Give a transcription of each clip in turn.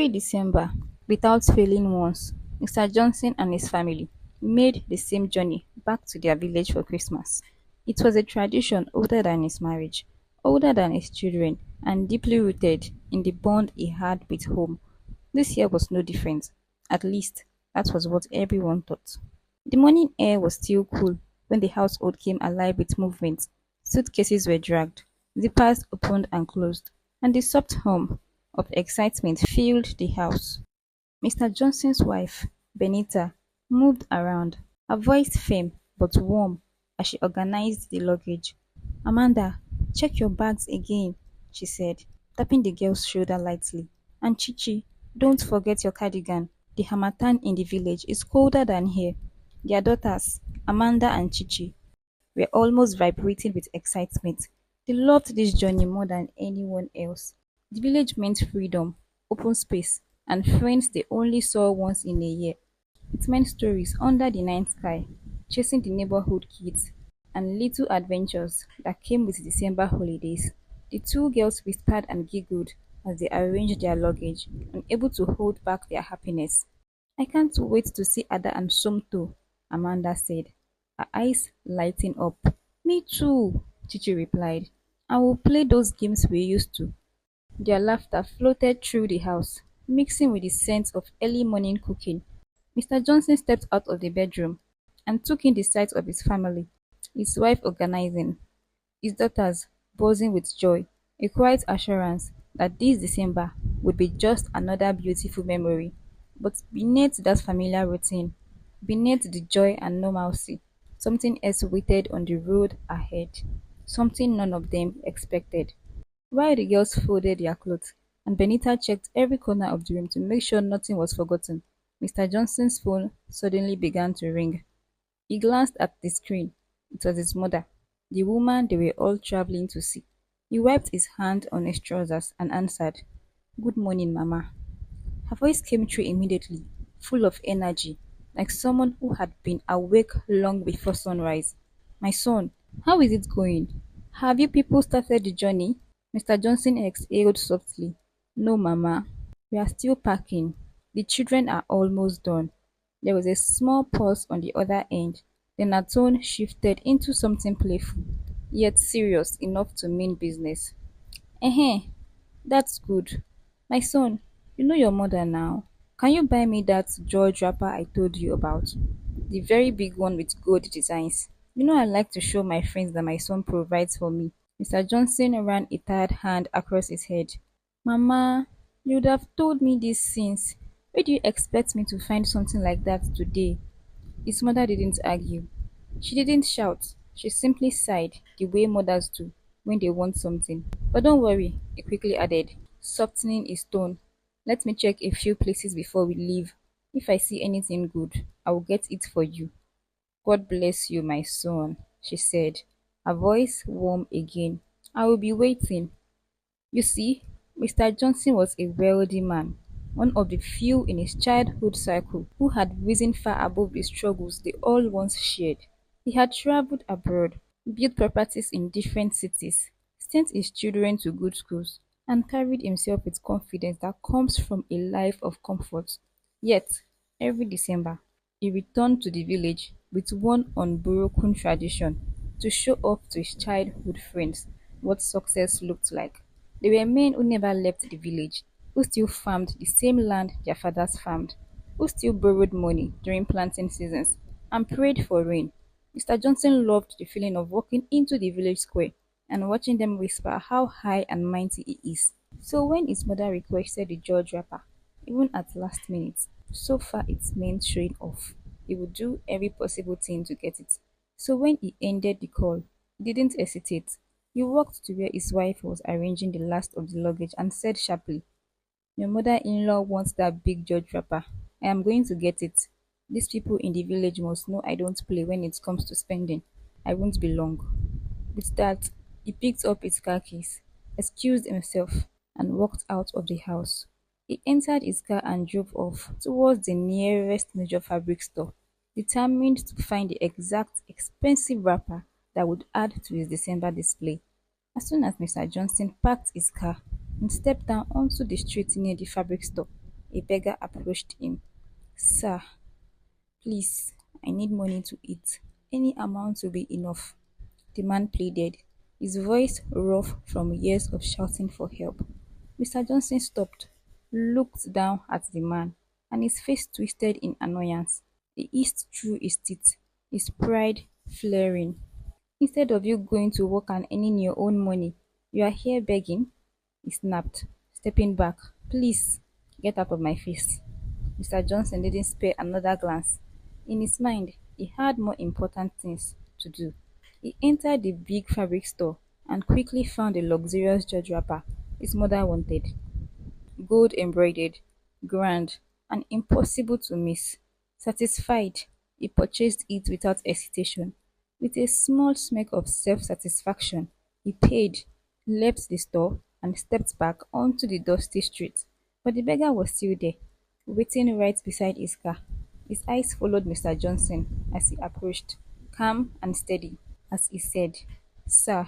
Every December, without failing once, Mr. Johnson and his family made the same journey back to their village for Christmas. It was a tradition older than his marriage, older than his children, and deeply rooted in the bond he had with home. This year was no different. At least, that was what everyone thought. The morning air was still cool when the household came alive with movement. Suitcases were dragged, zippers opened and closed, and the soft hum of excitement filled the house. Mr. Johnson's wife, Benita, moved around, her voice firm but warm as she organized the luggage. Amanda, check your bags again, she said, tapping the girl's shoulder lightly. And Chichi, don't forget your cardigan. The harmattan in the village is colder than here. Their daughters, Amanda and Chichi, were almost vibrating with excitement. They loved this journey more than anyone else. The village meant freedom, open space, and friends they only saw once in a year. It meant stories under the night sky, chasing the neighborhood kids, and little adventures that came with December holidays. The two girls whispered and giggled as they arranged their luggage, unable to hold back their happiness. I can't wait to see Ada and Somto, Amanda said, her eyes lighting up. Me too, Chichi replied. I will play those games we used to. Their laughter floated through the house, mixing with the scent of early morning cooking. Mr. Johnson stepped out of the bedroom and took in the sight of his family, his wife organizing, his daughters buzzing with joy, a quiet assurance that this December would be just another beautiful memory. But beneath that familiar routine, beneath the joy and normalcy, something else waited on the road ahead, something none of them expected. While the girls folded their clothes and Benita checked every corner of the room to make sure nothing was forgotten, Mr. Johnson's phone suddenly began to ring. He glanced at the screen. It was his mother, the woman they were all traveling to see. He wiped his hand on his trousers and answered, "Good morning, Mama." Her voice came through immediately, full of energy, like someone who had been awake long before sunrise. "My son, how is it going? Have you people started the journey?" Mr. Johnson exhaled softly. "No, Mama. We are still packing. The children are almost done." There was a small pause on the other end, then her tone shifted into something playful, yet serious enough to mean business. "Eh, that's good. My son, you know your mother now. Can you buy me that George wrapper I told you about? The very big one with gold designs. You know I like to show my friends that my son provides for me." Mr. Johnson ran a tired hand across his head. "Mama, you'd have told me this since. Where do you expect me to find something like that today?" His mother didn't argue. She didn't shout. She simply sighed, the way mothers do when they want something. "But don't worry," he quickly added, softening his tone. "Let me check a few places before we leave. If I see anything good, I will get it for you." "God bless you, my son," she said, her voice warm again. "I will be waiting." You see, Mr. Johnson was a wealthy man, one of the few in his childhood circle who had risen far above the struggles they all once shared. He had traveled abroad, built properties in different cities, sent his children to good schools, and carried himself with confidence that comes from a life of comfort. Yet, every December, he returned to the village with one unbroken tradition to show off to his childhood friends what success looked like. They were men who never left the village, who still farmed the same land their fathers farmed, who still borrowed money during planting seasons and prayed for rain. Mr. Johnson loved the feeling of walking into the village square and watching them whisper how high and mighty he is. So when his mother requested the George wrapper, even at last minute, so far it meant showing off. He would do every possible thing to get it. So when he ended the call, he didn't hesitate. He walked to where his wife was arranging the last of the luggage and said sharply, "Your mother-in-law wants that big George wrapper. I am going to get it. These people in the village must know I don't play when it comes to spending. I won't be long." With that, he picked up his car keys, excused himself, and walked out of the house. He entered his car and drove off towards the nearest major fabric store, determined to find the exact expensive wrapper that would add to his December display. As soon as Mr. Johnson parked his car and stepped down onto the street near the fabric store, a beggar approached him. Sir, please, I need money to eat. Any amount will be enough. The man pleaded, his voice rough from years of shouting for help. Mr. Johnson stopped, looked down at the man, and his face twisted in annoyance. He hissed through his teeth, his pride flaring. Instead of you going to work and earning your own money, you are here begging? He snapped, stepping back. Please, get out of my face. Mr. Johnson didn't spare another glance. In his mind, he had more important things to do. He entered the big fabric store and quickly found a luxurious George wrapper his mother wanted. Gold embroidered, grand, and impossible to miss. Satisfied, he purchased it without hesitation. With a small smirk of self satisfaction, he paid, left the store, and stepped back onto the dusty street. But the beggar was still there, waiting right beside his car. His eyes followed Mr. Johnson as he approached, calm and steady, as he said, Sir,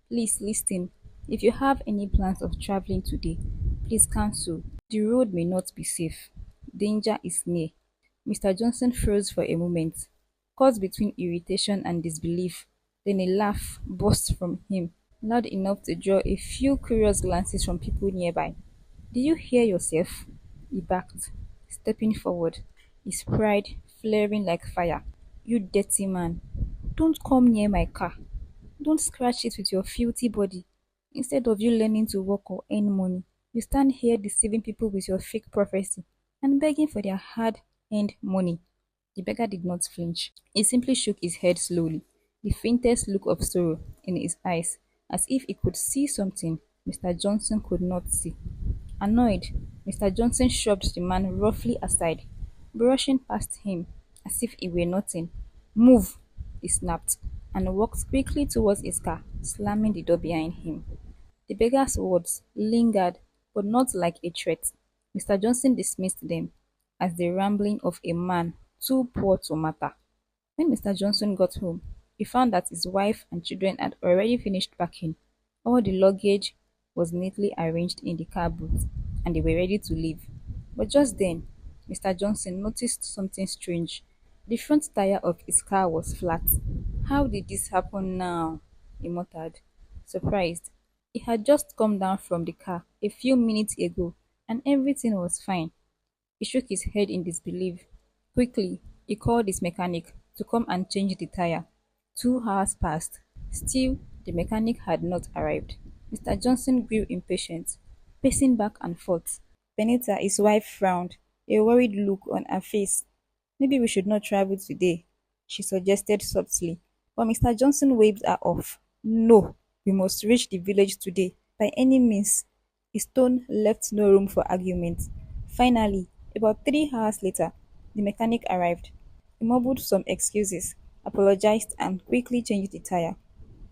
please listen. If you have any plans of traveling today, please cancel. The road may not be safe. Danger is near. Mr. Johnson froze for a moment, caught between irritation and disbelief. Then a laugh burst from him, loud enough to draw a few curious glances from people nearby. Did you hear yourself? He backed, stepping forward, his pride flaring like fire. You dirty man. Don't come near my car. Don't scratch it with your filthy body. Instead of you learning to work or earn money, you stand here deceiving people with your fake prophecy and begging for their hard earned money. The beggar did not flinch. He simply shook his head slowly, the faintest look of sorrow in his eyes, as if he could see something Mr. Johnson could not see. Annoyed, Mr. Johnson shoved the man roughly aside, brushing past him as if he were nothing. Move, he snapped, and walked quickly towards his car, slamming the door behind him. The beggar's words lingered, but not like a threat. Mr. Johnson dismissed them as the rambling of a man too poor to matter. When Mr. Johnson got home, he found that his wife and children had already finished packing. All the luggage was neatly arranged in the car boot, and they were ready to leave. But just then, Mr. Johnson noticed something strange. The front tire of his car was flat. How did this happen now? He muttered, surprised. He had just come down from the car a few minutes ago, and everything was fine. He shook his head in disbelief. Quickly, he called his mechanic to come and change the tire. 2 hours passed. Still, the mechanic had not arrived. Mr. Johnson grew impatient, pacing back and forth. Benita, his wife, frowned, a worried look on her face. Maybe we should not travel today, she suggested softly, but Mr. Johnson waved her off. No, we must reach the village today, by any means. His tone left no room for argument. Finally, about 3 hours later, the mechanic arrived. He mumbled some excuses, apologized, and quickly changed the tire.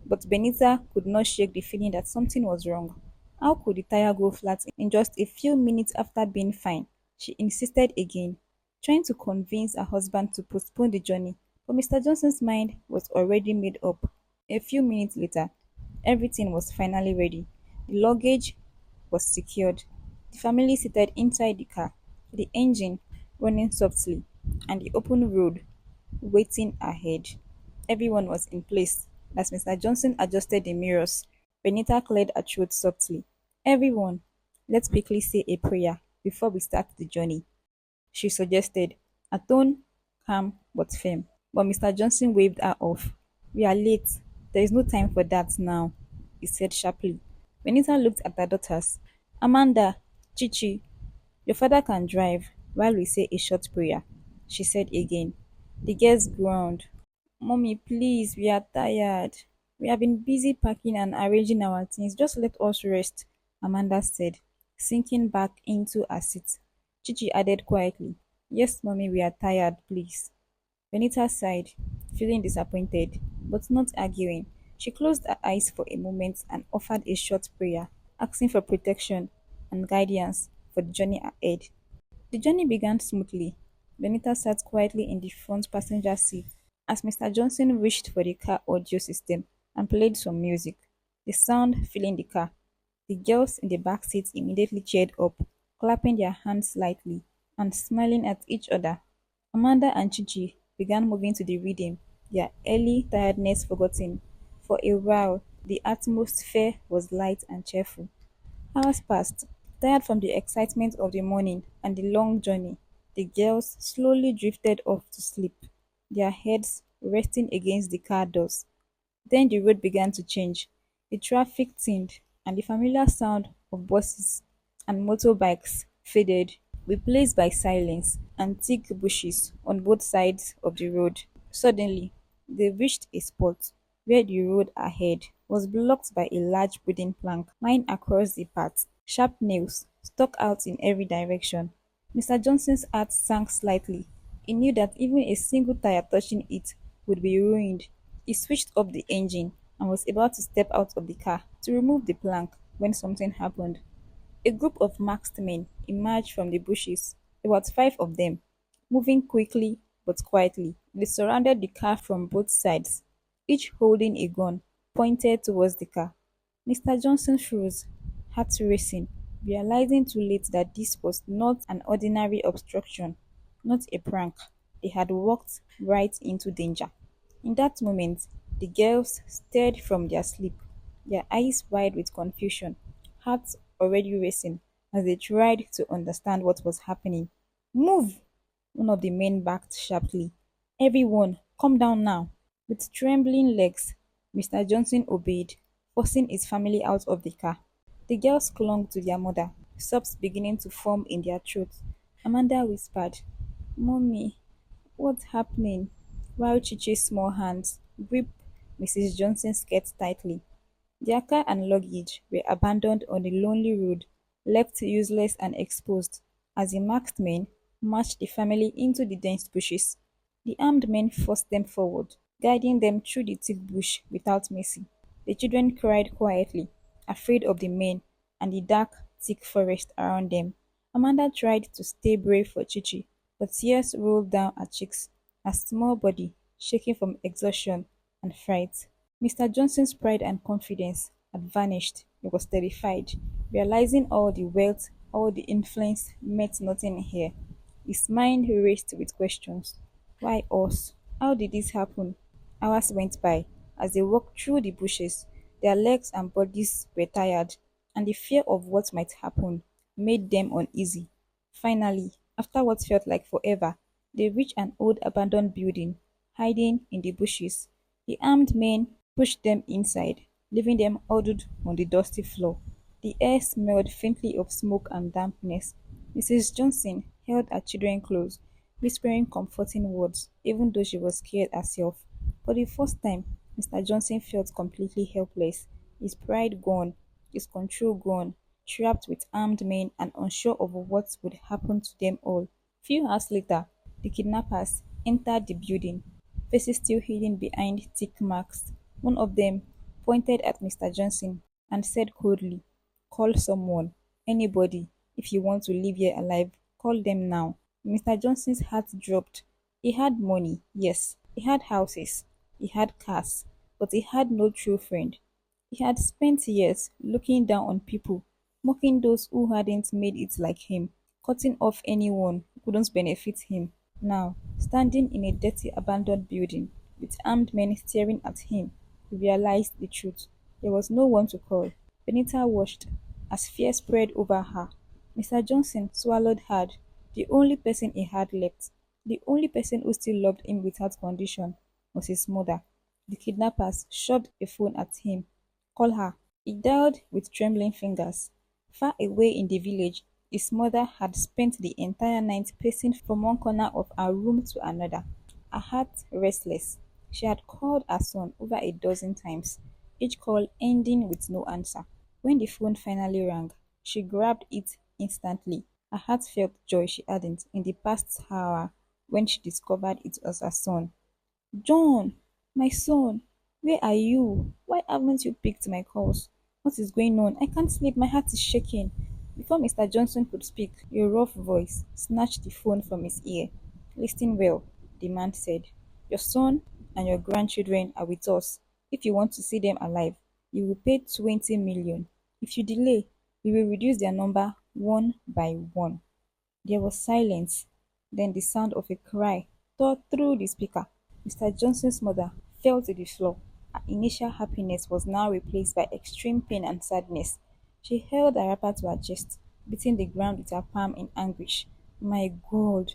But Benita could not shake the feeling that something was wrong. How could the tire go flat in just a few minutes after being fine? She insisted again, trying to convince her husband to postpone the journey, but Mr. Johnson's mind was already made up. A few minutes later, everything was finally ready. The luggage was secured, the family seated inside the car, the engine running softly, and the open road waiting ahead. Everyone was in place. As Mr. Johnson adjusted the mirrors, Benita cleared her throat softly. Everyone, let's quickly say a prayer before we start the journey, she suggested, a tone calm but firm. But Mr. Johnson waved her off. We are late. There is no time for that now, he said sharply. Benita looked at her daughters. Amanda, Chichi, your father can drive while we say a short prayer, she said again. The girls groaned. Mommy, please, we are tired. We have been busy packing and arranging our things. Just let us rest, Amanda said, sinking back into her seat. Chichi added quietly, Yes, mommy, we are tired, please. Benita sighed, feeling disappointed, but not arguing. She closed her eyes for a moment and offered a short prayer, asking for protection and guidance for the journey ahead. The journey began smoothly. Benita sat quietly in the front passenger seat as Mr. Johnson reached for the car audio system and played some music. The sound filling the car. The girls in the back seat immediately cheered up, clapping their hands lightly and smiling at each other. Amanda and Chichi began moving to the rhythm, their early tiredness forgotten. For a while, the atmosphere was light and cheerful. Hours passed, tired from the excitement of the morning and the long journey. The girls slowly drifted off to sleep, their heads resting against the car doors. Then the road began to change. The traffic thinned, and the familiar sound of buses and motorbikes faded, replaced by silence and thick bushes on both sides of the road. Suddenly, they reached a spot where the road ahead was blocked by a large wooden plank lying across the path. Sharp nails stuck out in every direction. Mr. Johnson's heart sank slightly. He knew that even a single tire touching it would be ruined. He switched up the engine and was about to step out of the car to remove the plank when something happened. A group of masked men emerged from the bushes, about five of them, moving quickly but quietly. They surrounded the car from both sides, each holding a gun pointed towards the car. Mr. Johnson froze, heart racing, realizing too late that this was not an ordinary obstruction, not a prank. They had walked right into danger. In that moment, the girls stirred from their sleep, their eyes wide with confusion, hearts already racing as they tried to understand what was happening. Move! One of the men barked sharply. Everyone, come down now. With trembling legs, Mr. Johnson obeyed, forcing his family out of the car. The girls clung to their mother, sobs beginning to form in their throats. Amanda whispered, Mommy, what's happening? While Chichi's small hands gripped Mrs. Johnson's skirt tightly. Their car and luggage were abandoned on the lonely road, left useless and exposed, as the masked men marched the family into the dense bushes. The armed men forced them forward, guiding them through the thick bush without mercy. The children cried quietly, afraid of the men and the dark, thick forest around them. Amanda tried to stay brave for Chichi, but tears rolled down her cheeks, her small body shaking from exhaustion and fright. Mr. Johnson's pride and confidence had vanished. He was terrified, realizing all the wealth, all the influence meant nothing here. His mind raced with questions. Why us? How did this happen? Hours went by. As they walked through the bushes, their legs and bodies were tired, and the fear of what might happen made them uneasy. Finally, after what felt like forever, they reached an old abandoned building, hiding in the bushes. The armed men pushed them inside, leaving them huddled on the dusty floor. The air smelled faintly of smoke and dampness. Mrs. Johnson held her children close, whispering comforting words, even though she was scared herself. For the first time, Mr. Johnson felt completely helpless, his pride gone, his control gone, trapped with armed men and unsure of what would happen to them all. Few hours later, the kidnappers entered the building, faces still hidden behind thick masks. One of them pointed at Mr. Johnson and said coldly, Call someone, anybody. If you want to live here alive, call them now. Mr. Johnson's heart dropped. He had money, yes. He had houses. He had cars. But he had no true friend. He had spent years looking down on people, mocking those who hadn't made it like him, cutting off anyone who couldn't benefit him. Now, standing in a dirty abandoned building with armed men staring at him, he realized the truth. There was no one to call. Benita watched as fear spread over her. Mr. Johnson swallowed hard. The only person he had left, the only person who still loved him without condition, was his mother. The kidnappers shoved a phone at him. Call her. He dialed with trembling fingers. Far away in the village, his mother had spent the entire night pacing from one corner of her room to another, her heart restless. She had called her son over a dozen times, each call ending with no answer. When the phone finally rang, she grabbed it instantly. Her heart felt joy she hadn't in the past hour when she discovered it was her son. John, my son, where are you? Why haven't you picked my calls? What is going on? I can't sleep. My heart is shaking. Before Mr. Johnson could speak, a rough voice snatched the phone from his ear. Listen well, the man said. Your son and your grandchildren are with us. If you want to see them alive, you will pay 20 million. If you delay, we will reduce their number one by one. There was silence, then the sound of a cry tore through the speaker. Mr. Johnson's mother fell to the floor. Her initial happiness was now replaced by extreme pain and sadness. She held her wrapper to her chest, beating the ground with her palm in anguish. My God,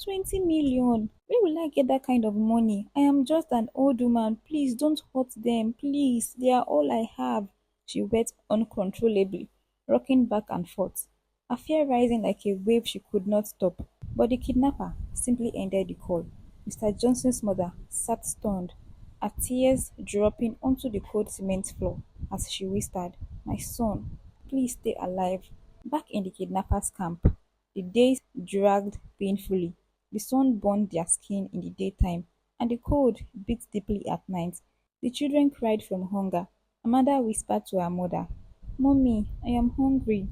20 million! Where will I get that kind of money? I am just an old woman. Please don't hurt them. Please, they are all I have. She wept uncontrollably, rocking back and forth, her fear rising like a wave she could not stop. But the kidnapper simply ended the call. Mr. Johnson's mother sat stunned, her tears dropping onto the cold cement floor as she whispered, My son, please stay alive. Back in the kidnappers' camp, the days dragged painfully. The sun burned their skin in the daytime, and the cold bit deeply at night. The children cried from hunger. Amanda whispered to her mother, Mommy, I am hungry.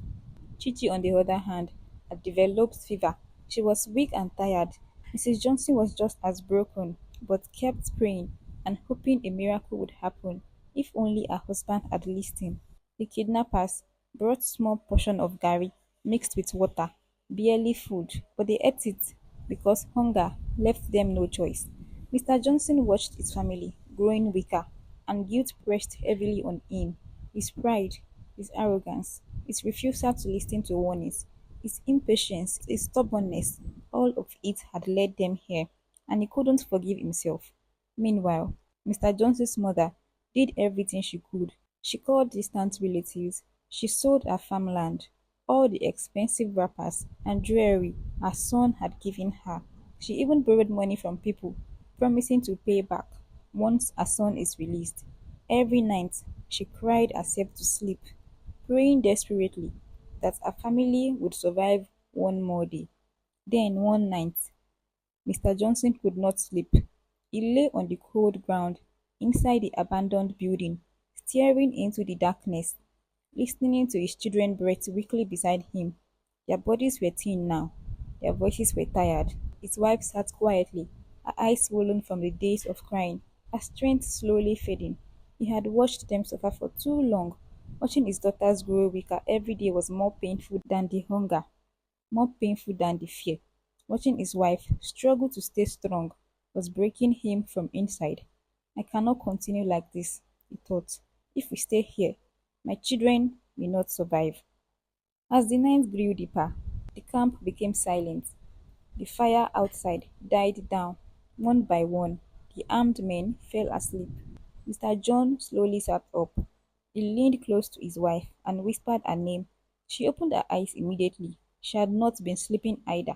Chichi, on the other hand, had developed fever. She was weak and tired. Mrs. Johnson was just as broken, but kept praying and hoping a miracle would happen if only her husband had listened. The kidnappers brought small portion of gari mixed with water, barely food, but they ate it because hunger left them no choice. Mr. Johnson watched his family growing weaker, and guilt pressed heavily on him. His pride, his arrogance, his refusal to listen to warnings, his impatience, his stubbornness, all of it had led them here, and he couldn't forgive himself. Meanwhile, Mr. Johnson's mother did everything she could. She called distant relatives, she sold her farmland, all the expensive wrappers and jewelry her son had given her. She even borrowed money from people, promising to pay back once her son is released. Every night, she cried herself to sleep, praying desperately that her family would survive one more day. Then, one night, Mr. Johnson could not sleep. He lay on the cold ground inside the abandoned building, staring into the darkness, listening to his children breathe weakly beside him. Their bodies were thin now, their voices were tired. His wife sat quietly, her eyes swollen from the days of crying, her strength slowly fading. He had watched them suffer for too long. Watching his daughters grow weaker every day was more painful than the hunger, more painful than the fear. Watching his wife struggle to stay strong was breaking him from inside. I cannot continue like this, he thought. If we stay here, my children may not survive. As the night grew deeper, the camp became silent. The fire outside died down. One by one, the armed men fell asleep. Mr. John slowly sat up. He leaned close to his wife and whispered her name. She opened her eyes immediately. She had not been sleeping either.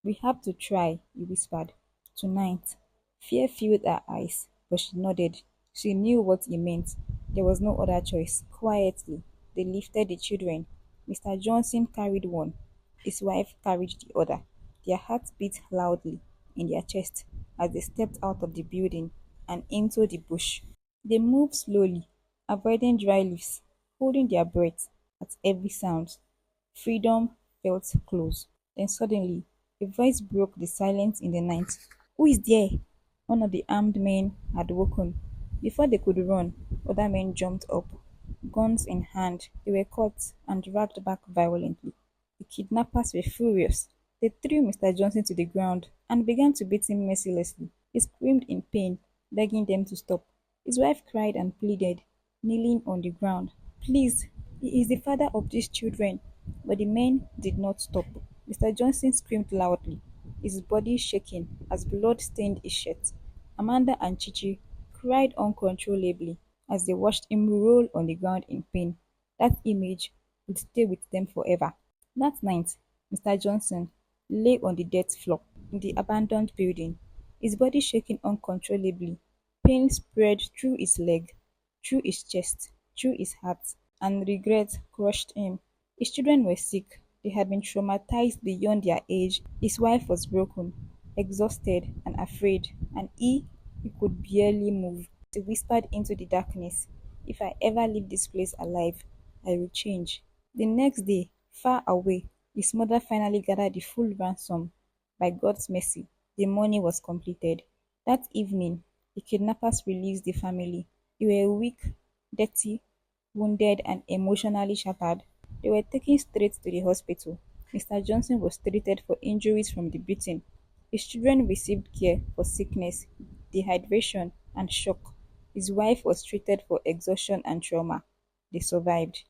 We have to try, he whispered. Tonight. Fear filled her eyes, but she nodded. She knew what he meant. There was no other choice. Quietly, they lifted the children. Mr. Johnson carried one. His wife carried the other. Their hearts beat loudly in their chest as they stepped out of the building and into the bush. They moved slowly, avoiding dry leaves, holding their breath at every sound. Freedom felt close. Then suddenly, a voice broke the silence in the night. Who is there? One of the armed men had woken. Before they could run, other men jumped up. Guns in hand, they were caught and dragged back violently. The kidnappers were furious. They threw Mr. Johnson to the ground and began to beat him mercilessly. He screamed in pain, begging them to stop. His wife cried and pleaded, kneeling on the ground. Please, he is the father of these children. But the men did not stop. Mr. Johnson screamed loudly, his body shaking as blood stained his shirt. Amanda and Chichi cried uncontrollably as they watched him roll on the ground in pain. That image would stay with them forever. That night, Mr. Johnson lay on the dirt floor in the abandoned building, his body shaking uncontrollably. Pain spread through his leg, through his chest, through his heart, and regret crushed him. His children were sick. They had been traumatized beyond their age. His wife was broken, exhausted, and afraid, and he could barely move. He whispered into the darkness, If I ever leave this place alive, I will change. The next day, far away, his mother finally gathered the full ransom. By God's mercy, the money was completed. That evening, the kidnappers released the family. They were weak, dirty, wounded, and emotionally shattered. They were taken straight to the hospital. Mr. Johnson was treated for injuries from the beating. His children received care for sickness, dehydration, and shock. His wife was treated for exhaustion and trauma. They survived.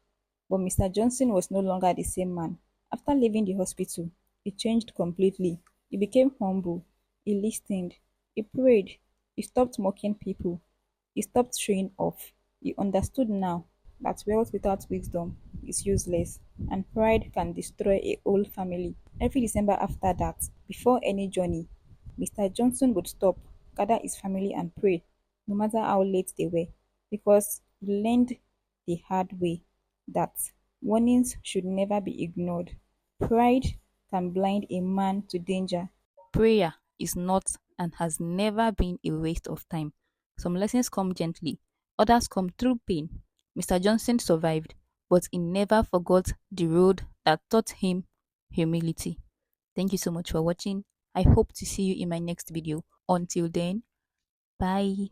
But Mr. Johnson was no longer the same man. After leaving the hospital, he changed completely. He became humble. He listened. He prayed. He stopped mocking people. He stopped showing off. He understood now that wealth without wisdom is useless, and pride can destroy a whole family. Every December after that, before any journey, Mr. Johnson would stop, gather his family, and pray, no matter how late they were, because he learned the hard way that warnings should never be ignored. Pride can blind a man to danger. Prayer is not and has never been a waste of time. Some lessons come gently, others come through pain. Mr. Johnson survived, but he never forgot the road that taught him humility. Thank you so much for watching. I hope to see you in my next video. Until then, bye.